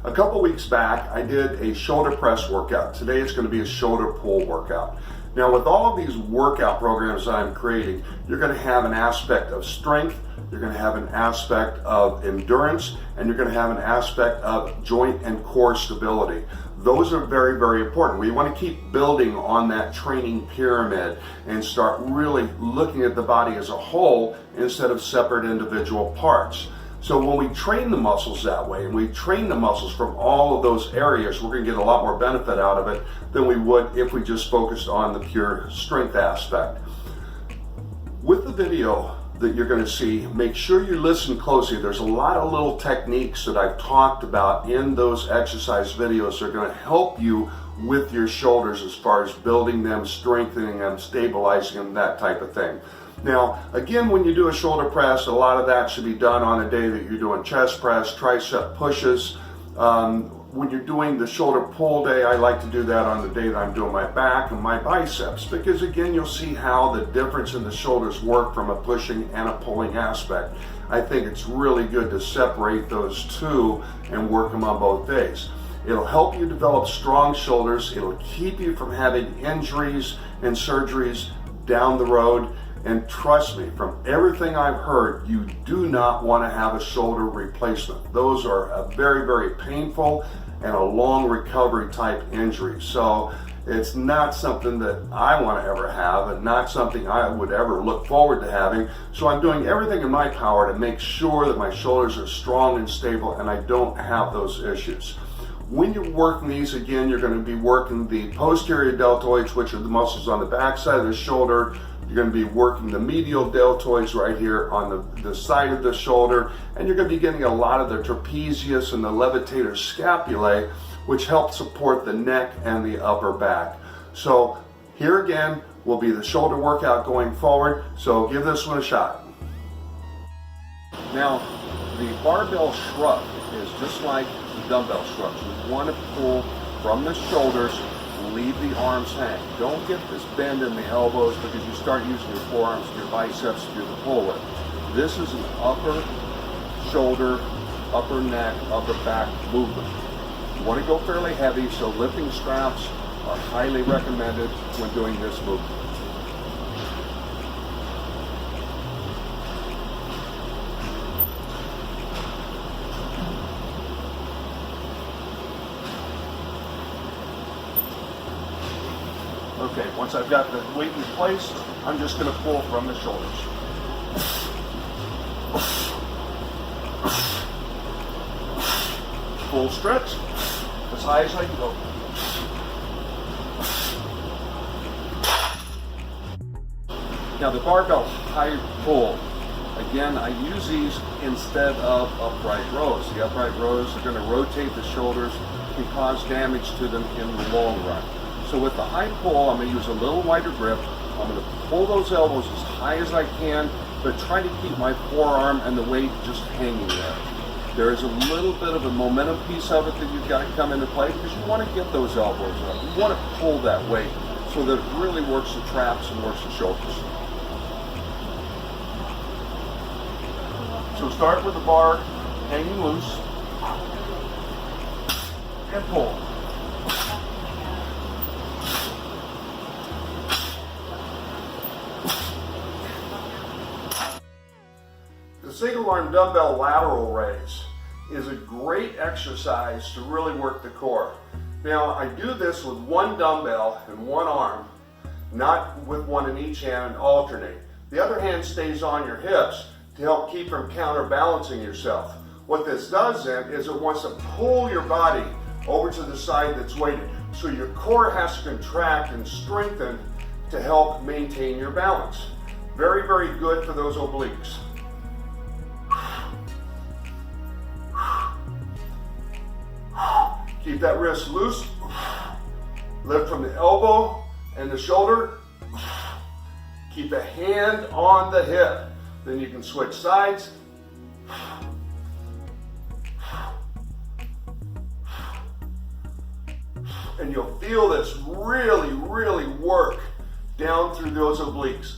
A couple weeks back, I did a shoulder press workout. Today it's going to be a shoulder pull workout. Now, with all of these workout programs that I'm creating, you're going to have an aspect of strength, you're going to have an aspect of endurance, and you're going to have an aspect of joint and core stability. Those are very, very important. We want to keep building on that training pyramid and start really looking at the body as a whole instead of separate individual parts. So when we train the muscles that way, and we train the muscles from all of those areas, we're going to get a lot more benefit out of it than we would if we just focused on the pure strength aspect. With the video that you're going to see, make sure you listen closely. There's a lot of little techniques that I've talked about in those exercise videos that are going to help you with your shoulders as far as building them, strengthening them, stabilizing them, that type of thing. Now, again, when you do a shoulder press, a lot of that should be done on a day that you're doing chest press, tricep pushes. When you're doing the shoulder pull day, I like to do that on the day that I'm doing my back and my biceps, because again, you'll see how the difference in the shoulders work from a pushing and a pulling aspect. I think it's really good to separate those two and work them on both days. It'll help you develop strong shoulders. It'll keep you from having injuries and surgeries down the road. And trust me, from everything I've heard, you do not want to have a shoulder replacement. Those are a very, very painful and a long recovery type injury. So it's not something that I want to ever have, and not something I would ever look forward to having. So I'm doing everything in my power to make sure that my shoulders are strong and stable and I don't have those issues. When you're working these, again, you're going to be working the posterior deltoids, which are the muscles on the back side of the shoulder. You're going to be working the medial deltoids right here on the side of the shoulder, and you're going to be getting a lot of the trapezius and the levator scapulae, which help support the neck and the upper back. So here again will be the shoulder workout going forward, so give this one a shot. Now, the barbell shrug is just like the dumbbell shrugs. We want to pull from the shoulders, leave the arms hang. Don't get this bend in the elbows because you start using your forearms and your biceps to do the pull with. This is an upper shoulder, upper neck, upper back movement. You want to go fairly heavy, so lifting straps are highly recommended when doing this movement. Okay, once I've got the weight in place, I'm just going to pull from the shoulders. Full stretch, as high as I can go. Now the barbell high pull, again, I use these instead of upright rows. The upright rows are going to rotate the shoulders, can cause damage to them in the long run. So with the high pull, I'm going to use a little wider grip. I'm going to pull those elbows as high as I can, but try to keep my forearm and the weight just hanging there. There is a little bit of a momentum piece of it that you've got to come into play because you want to get those elbows up. You want to pull that weight so that it really works the traps and works the shoulders. So start with the bar hanging loose and pull. The single arm dumbbell lateral raise is a great exercise to really work the core. Now, I do this with one dumbbell and one arm, not with one in each hand, and alternate. The other hand stays on your hips to help keep from counterbalancing yourself. What this does then is it wants to pull your body over to the side that's weighted. So your core has to contract and strengthen to help maintain your balance. Very, very good for those obliques. Keep that wrist loose. Lift from the elbow and the shoulder. Keep the hand on the hip. Then you can switch sides. And you'll feel this really, really work down through those obliques.